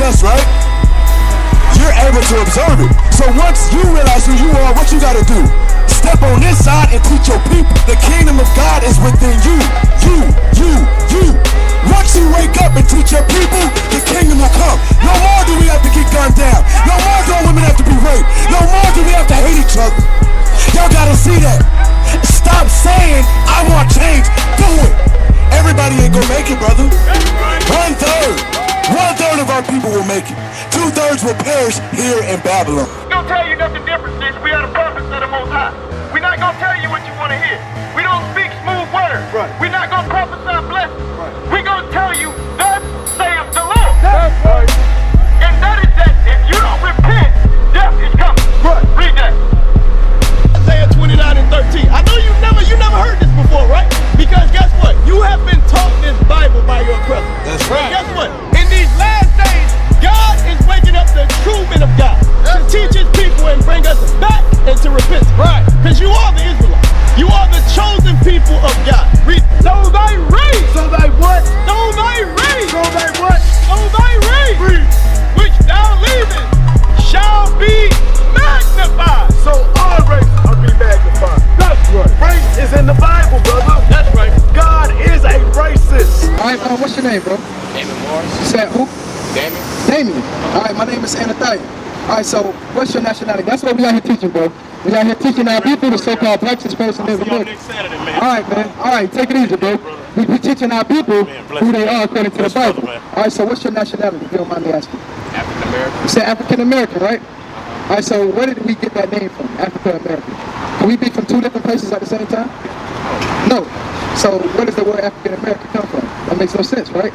us, right? You're able to observe it. So once you realize who you are, what you gotta do? Step on this side and teach your people. The kingdom of God is within you. You. Once you wake up and teach your people, the kingdom will come. No more do we have to get gunned down. No more do women have to be raped. No more do we have to hate each other. Y'all gotta see that. Stop saying, I want change. Do it. Everybody ain't gonna make it, brother. 1/3 of our people will make it. 2/3 will perish here in Babylon. We're gonna tell you nothing different, sis. We are the prophets of the Most High. We're not gonna tell you what you want to hear. We don't speak smooth words. Right. We're not gonna prophesy blessings. Right. We're gonna tell you, thus saith the Lord. That's right. And that is that if you don't repent, death is coming. Right. Read that. Isaiah 29:13. I know you never heard this before, right? Because guess what? You have been taught this Bible by your brother. That's right. Guess what? In these last days, God is waking up the true men of God to teach his people and bring us back into repentance. Right. Because you are the Israelites. You are the chosen people of God. Read. So thy race. So they what? So thy race. So they what? So thy race. Read. Which thou leavest shall be magnified. So our race will be magnified. That's right. Race is in the Bible, brother. That's right. God is a racist. All right, what's your name, bro? Damon Morris. You said who? Damon. Damien. All right, my name is Anathiah. All right, so what's your nationality? That's what we out here teaching, bro. We out here teaching our people the so-called black person never look. All right, man. All right, take it easy, bro. We teaching our people who they are according to the Bible. All right, so what's your nationality, if you don't mind me asking? African American. You said African American, right? All right, so where did we get that name from, African American? Can we be from two different places at the same time? No. So where does the word African American come from? That makes no sense, right?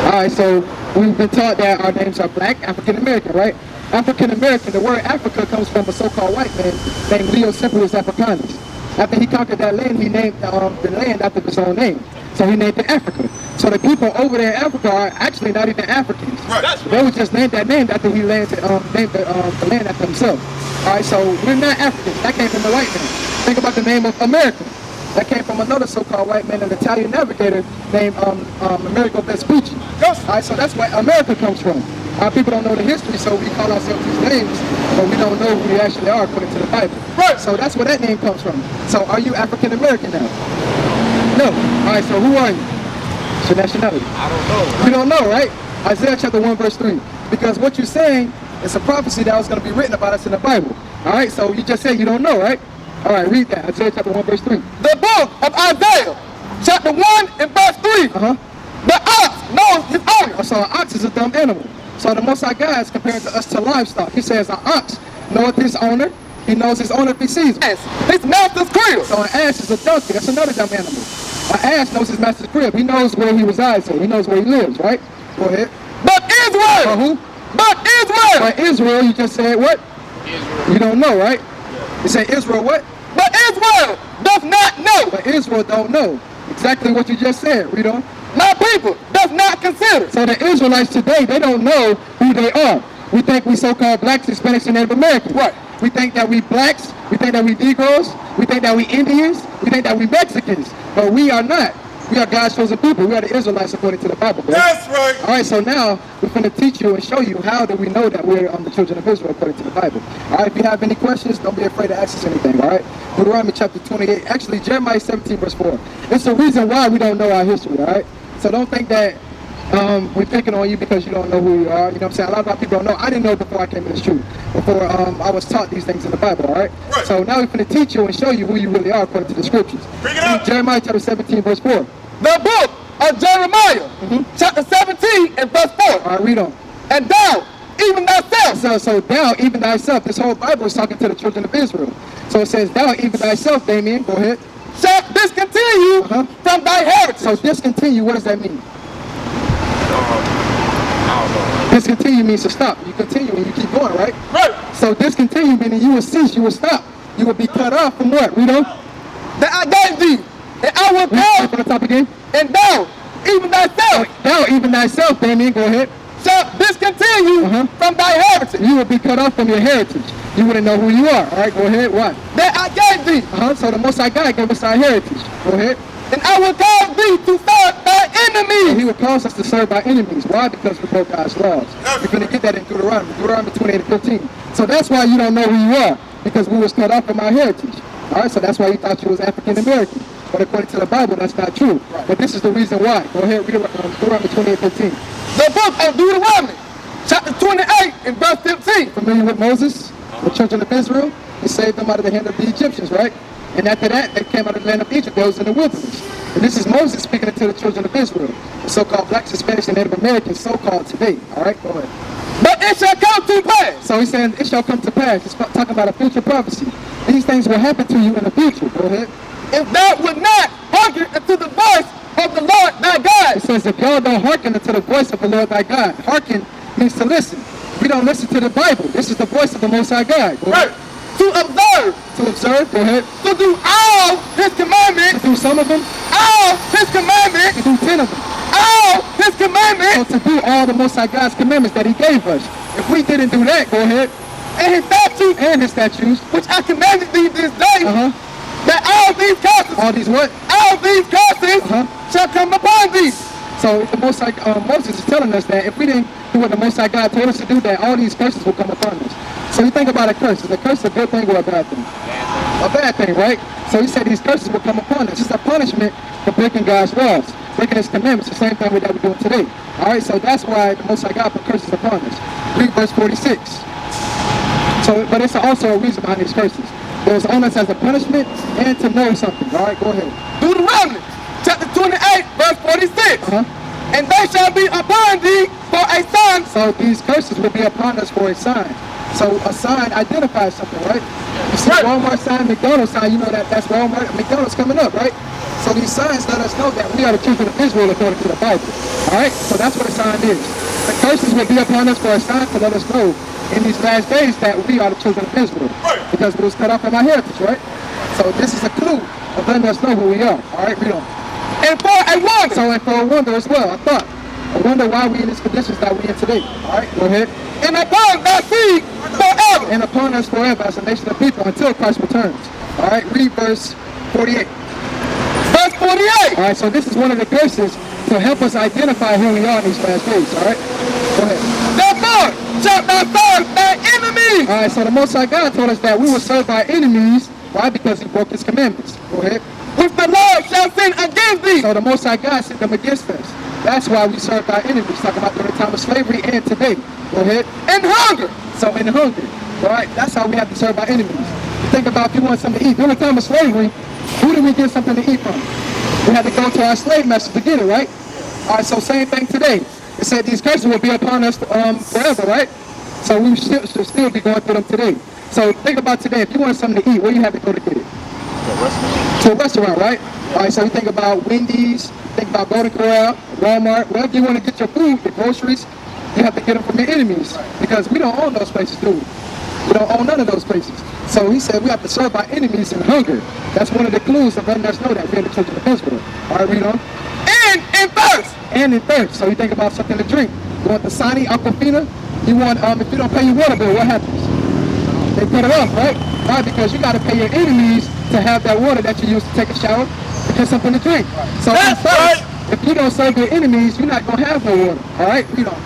All right, so we've been taught that our names are black, African American, right? African American, the word Africa comes from a so-called white man named Leo Sempronius Africanus. After he conquered that land, he named the land after his own name. So he named it Africa. So the people over there in Africa are actually not even Africans. Right. They would just name that name after he named the land after himself. All right, so we're not Africans. That came from a white man. Think about the name of America. That came from another so-called white man, an Italian navigator named Amerigo Vespucci. All right, so that's where America comes from. Our people don't know the history, so we call ourselves these names, but we don't know who we actually are according to the Bible. Right. So that's where that name comes from. So are you African American now? No. All right, so who are you? What's your nationality? I don't know. You don't know, right? Isaiah chapter 1, verse 3. Because what you're saying is a prophecy that was going to be written about us in the Bible. All right, so you just said you don't know, right? All right, read that. Isaiah chapter 1, verse 3. The book of Isaiah, chapter 1 and verse 3. The ox knows his owner. So an ox is a dumb animal. So the Most High God is comparing to us to livestock. He says an ox knoweth his owner. He knows his owner if he sees him. His master's crib. So an ass is a donkey. That's another dumb animal. An ass knows his master's crib. He knows where he resides. So he knows where he lives, right? Go ahead. But Israel. Who? But Israel. But Israel, you just said what? Israel. You don't know, right? You say Israel what? But Israel does not know. But Israel don't know. Exactly what you just said. Read on. My people does not consider. So the Israelites today, they don't know who they are. We think we so-called blacks, Hispanics, and Native Americans. Right. We think that we blacks, we think that we Negroes, we think that we Indians, we think that we Mexicans. But we are not. We are God's chosen people. We are the Israelites according to the Bible. Bro. That's right. All right, so now we're going to teach you and show you how do we know that we're the children of Israel according to the Bible. All right, if you have any questions, don't be afraid to ask us anything, all right? Deuteronomy chapter 28, actually Jeremiah 17, verse 4. It's the reason why we don't know our history, all right? So don't think that we're picking on you because you don't know who you are. You know what I'm saying? A lot of our people don't know. I didn't know before I came to this truth. Before I was taught these things in the Bible, all right? Right. So now we're going to teach you and show you who you really are according to the scriptures. Bring it up. Jeremiah chapter 17, verse 4. The book of Jeremiah, chapter 17 and verse 4. All right, read on. And thou, even thyself. So thou, even thyself, this whole Bible is talking to the children of Israel. So it says, thou, even thyself, Damien, go ahead. Shall discontinue from thy heritage. So discontinue, what does that mean? I don't know. Discontinue means to stop. You continue and you keep going, right? Right. So discontinue meaning you will cease, you will stop. You will be cut off from what? Read on. That I gave thee, and I will Read go, from the top again. and thou, even thyself, Thou, even thyself, Damien, go ahead. shall discontinue from thy heritage. You will be cut off from your heritage. You wouldn't know who you are. All right, go ahead. What? That I gave thee, So the Most High God gave us our heritage. Go ahead. And I will cause thee to serve thy enemies. And he will cause us to serve our enemies. Why? Because we broke God's laws. You're going to get that in Deuteronomy 28:15. So that's why you don't know who you are, because we was cut off from our heritage. All right, so that's why you thought you was African American. But according to the Bible, that's not true. Right. But this is the reason why. Go ahead, read Deuteronomy 28:15. The book of Deuteronomy, chapter 28 and verse 15. Familiar with Moses, the children of Israel? He saved them out of the hand of the Egyptians, right? And after that, they came out of the land of Egypt. They was in the wilderness. And this is Moses speaking to the children of Israel, the so-called blacks, Hispanics, and Native Americans, so-called today. All right, go ahead. But it shall come to pass. So he's saying it shall come to pass. He's talking about a future prophecy. These things will happen to you in the future. Go ahead. If thou would not hearken unto the voice of the Lord thy God. It says if y'all don't hearken unto the voice of the Lord thy God. Hearken means to listen. We don't listen to the Bible. This is the voice of the Most High God. Go ahead. To observe. To observe. Go ahead. To do all his commandments. To do some of them. All his commandments. To do 10 of them. All his commandments. So to do all the Most High God's commandments that he gave us. If we didn't do that, go ahead. And his statutes. And his statutes. Which I commanded thee this day. That all these curses. All these what? All these curses shall come upon thee. So the Most High, Moses is telling us that if we didn't do what the Most High God told us to do, that all these curses will come upon us. So you think about a curse. Is a curse a good thing or a bad thing? A bad thing, right? So he said these curses will come upon us. It's a punishment for breaking God's laws, breaking his commandments, the same thing that we're doing today. All right, so that's why the Most High God put curses upon us. Read verse 46. So, but it's also a reason behind these curses. It was on us as a punishment and to know something. All right, go ahead. Deuteronomy chapter 28, verse 46. And they shall be upon thee for a sign. So these curses will be upon us for a sign. So a sign identifies something, right? You see Walmart sign, McDonald's sign, you know that's Walmart, McDonald's coming up, right? So these signs let us know that we are the children of Israel according to the Bible. All right, so that's what a sign is. The curses will be upon us for a sign to let us know in these last days that we are the children of Israel. Because we was cut off from our heritage, right? So this is a clue of letting us know who we are. All right, read on. And for a wonder. So and for a wonder as well, I thought. I wonder why we in these conditions that we in today. All right, go ahead. And upon thy seed forever. And upon us forever as a nation of people until Christ returns. All right, read verse 48. Verse 48. All right, so this is one of the curses to help us identify who we are in these last days. All right, go ahead. Therefore shalt thou serve thy enemies. All right, so the Most High God told us that we will serve our enemies. Why? Because he broke his commandments. Go ahead. Which the Lord shall send against thee. So the Most High God sent them against us. That's why we serve our enemies. Talking about during the time of slavery and today. Go ahead. And hunger. So in hunger. All right, that's how we have to serve our enemies. You think about if you want something to eat. During the time of slavery, who did we get something to eat from? We had to go to our slave masters to get it, right? All right, so same thing today. It said these curses will be upon us forever, right? So we should still be going through them today. So think about today. If you want something to eat, where you have to go to get it? To a restaurant, right? All right, so you think about Wendy's, think about Golden Corral, Walmart, wherever you want to get your food, your groceries, you have to get them from your enemies. Because we don't own those places, do we? We don't own none of those places. So he said we have to serve our enemies in hunger. That's one of the clues of letting us know that we're the children of Israel. All right, read on. And in thirst. And in thirst. So you think about something to drink. You want the Sani Aquafina? You want, if you don't pay your water bill, what happens? They cut it off, right? Why? Because you got to pay your enemies to have that water that you use to take a shower to get something to drink. So that's right. If you don't serve your enemies, you're not going to have no water. All right? Read on.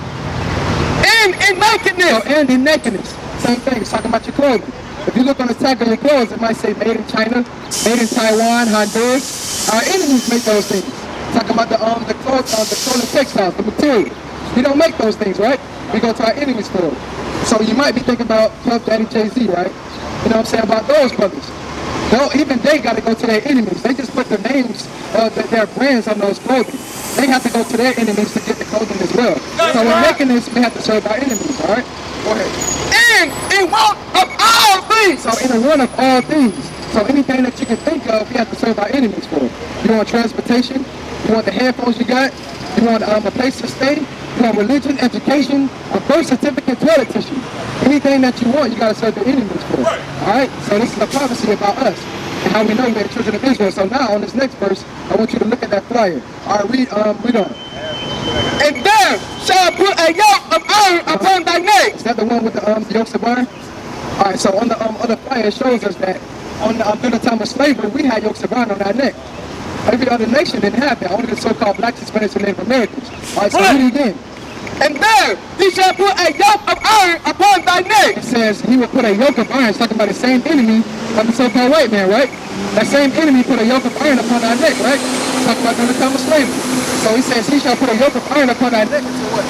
And in nakedness. So, and in nakedness. Same thing. It's talking about your clothing. If you look on the tag of your clothes, it might say made in China, made in Taiwan, Honduras. Our enemies make those things. Talking about the clothing textiles, the material. We don't make those things, right? We go to our enemies for it. So you might be thinking about Puff Daddy Jay-Z, right? You know what I'm saying, about those brothers. Even they got to go to their enemies. They just put the names of their brands on those clothing. They have to go to their enemies to get the clothing as well. So in making this, we have to serve our enemies, all right? Go ahead. And in want of all things. So in the one of all things. So anything that you can think of, we have to serve our enemies for. You want transportation? You want the headphones you got? You want a place to stay? You want religion, education, a birth certificate, toilet tissue. Anything that you want, you got to serve the enemies for. All right? So this is a prophecy about us and how we know we're the children of Israel. So now on this next verse, I want you to look at that flyer. All right, read on. And there shall put a yoke of iron upon thy neck. Is that the one with the yokes of iron? All right, so on the other flyer, it shows us that during the time of slavery, we had yokes of iron on our neck. Every other nation didn't have that. Only the so-called blacks, Hispanics, and Native Americans. All right, so read it again. And there he shall put a yoke of iron upon thy neck. It says he will put a yoke of iron. It's talking about the same enemy of the so-called white man, right? That same enemy put a yoke of iron upon thy neck, right? It's talking about the time of slavery. So he says he shall put a yoke of iron upon thy neck until what?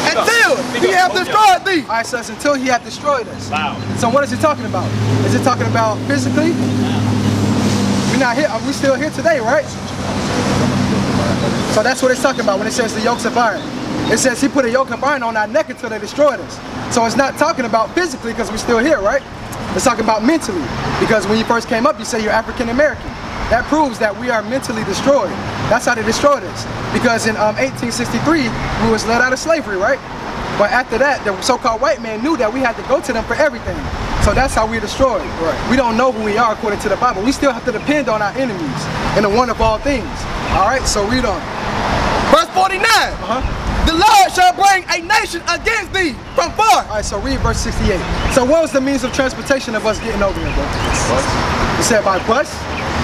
Until he hath destroyed thee. All right, so it's until he had destroyed us. Wow. So what is he talking about? Is it talking about physically? We're not here. We still here today, right? So that's what it's talking about when it says the yokes of iron. It says he put a yoke of iron on our neck until they destroyed us. So it's not talking about physically because we're still here, right? It's talking about mentally. Because when you first came up, you said you're African American. That proves that we are mentally destroyed. That's how they destroyed us. Because in 1863, we was let out of slavery, right? But after that, the so-called white man knew that we had to go to them for everything. So that's how we're destroyed. Right. We don't know who we are according to the Bible. We still have to depend on our enemies and the one of all things. All right, so read on. Verse 49. The Lord shall bring a nation against thee from far. All right, so read verse 68. So what was the means of transportation of us getting over here, bro? You said by bus?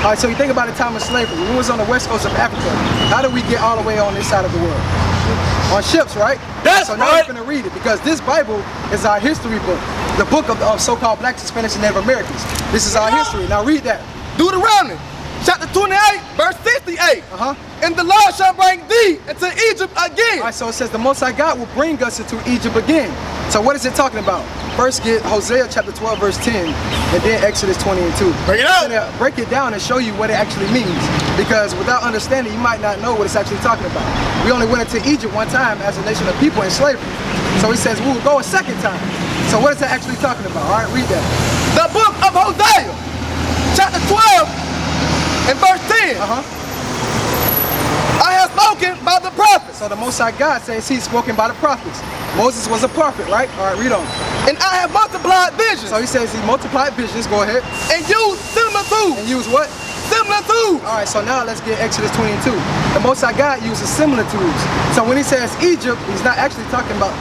All right, so you think about the time of slavery. We was on the west coast of Africa. How did we get all the way on this side of the world? On ships, right? That's so now right. we're going to read it because this Bible is our history book. The book of so-called blacks, Hispanics, and Native Americans. This is our history. Now read that. Deuteronomy chapter 28, verse 68. And the Lord shall bring thee into Egypt again. All right, so it says the Most High God will bring us into Egypt again. So what is it talking about? First get Hosea chapter 12, verse 10, and then Exodus 20 and 2. Break it out. Break it down and show you what it actually means. Because without understanding, you might not know what it's actually talking about. We only went into Egypt one time as a nation of people in slavery. So he says we will go a second time. So what is that actually talking about? All right, read that. The book of Hosea, chapter 12, and verse 10. I have spoken by the prophets. So the Most High God says he's spoken by the prophets. Moses was a prophet, right? All right, read on. And I have multiplied visions. So he says he multiplied visions. Go ahead. And used similar tools. And use what? Similar tools. All right, so now let's get Exodus 22. The Most High God uses similar tools. So when he says Egypt, he's not actually talking about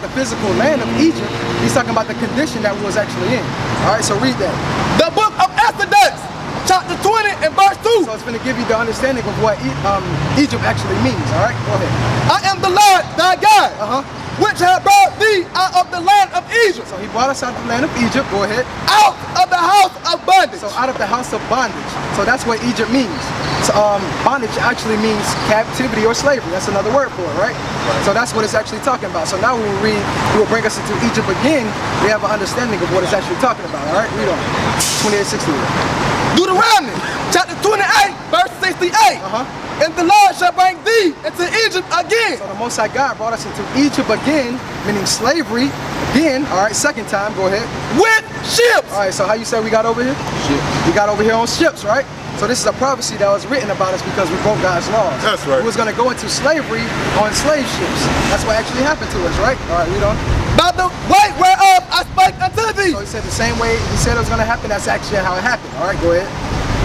the physical land of Egypt. He's talking about the condition that we was actually in. All right, so read that. The book of Exodus, chapter 20 and verse 2. So it's going to give you the understanding of what Egypt actually means. All right, go ahead. I am the Lord thy God, which have brought thee out of the land of Egypt. So he brought us out of the land of Egypt. Go ahead. Out of the house of bondage. So out of the house of bondage. So that's what Egypt means. So bondage actually means captivity or slavery. That's another word for it, right? So that's what it's actually talking about. So now when we read, he will bring us into Egypt again, we have an understanding of what it's actually talking about. All right, read on. 28:60. Deuteronomy chapter 28, verse 68. And the Lord shall bring thee into Egypt again. So the Most High God brought us into Egypt again, meaning slavery again. All right, second time, go ahead. With ships. All right, so how you say we got over here? Ships. We got over here on ships, right? So this is a prophecy that was written about us because we broke God's laws. That's right. We was going to go into slavery on slave ships. That's what actually happened to us, right? All right, read on. By the way whereof I spake unto thee. So he said the same way he said it was going to happen, that's actually how it happened. All right, go ahead.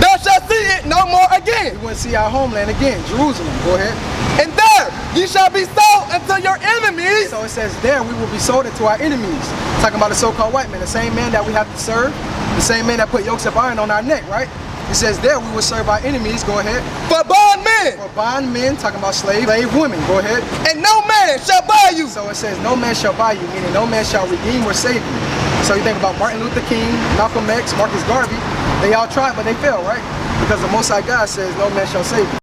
Thou shalt see it no more again. We want to see our homeland again, Jerusalem. Go ahead. And there ye shall be sold unto your enemies. So it says there we will be sold into our enemies. Talking about the so-called white man, the same man that we have to serve, the same man that put yokes of iron on our neck, right? It says there we will serve our enemies. Go ahead. For bondmen. For bondmen, talking about slave women. Go ahead. And no man shall buy you. So it says no man shall buy you, meaning no man shall redeem or save you. So you think about Martin Luther King, Malcolm X, Marcus Garvey. They all tried, but they failed, right? Because the Most High God says no man shall save you.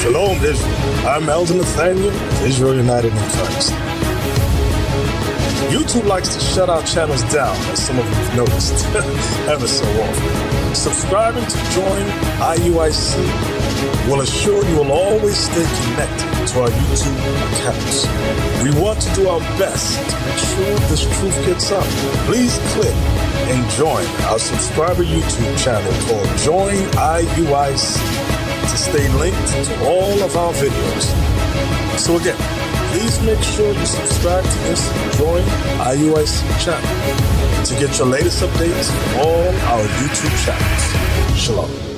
Shalom, Israel. I'm Elder Nathaniel of Israel United in Christ. YouTube likes to shut our channels down, as some of you have noticed, ever so often. Subscribing to join IUIC will assure you will always stay connected to our YouTube accounts. We want to do our best to make sure this truth gets out. Please click and join our subscriber YouTube channel called Join IUIC to stay linked to all of our videos. So again, please make sure you subscribe to this Join IUIC channel to get your latest updates from all our YouTube channels. Shalom.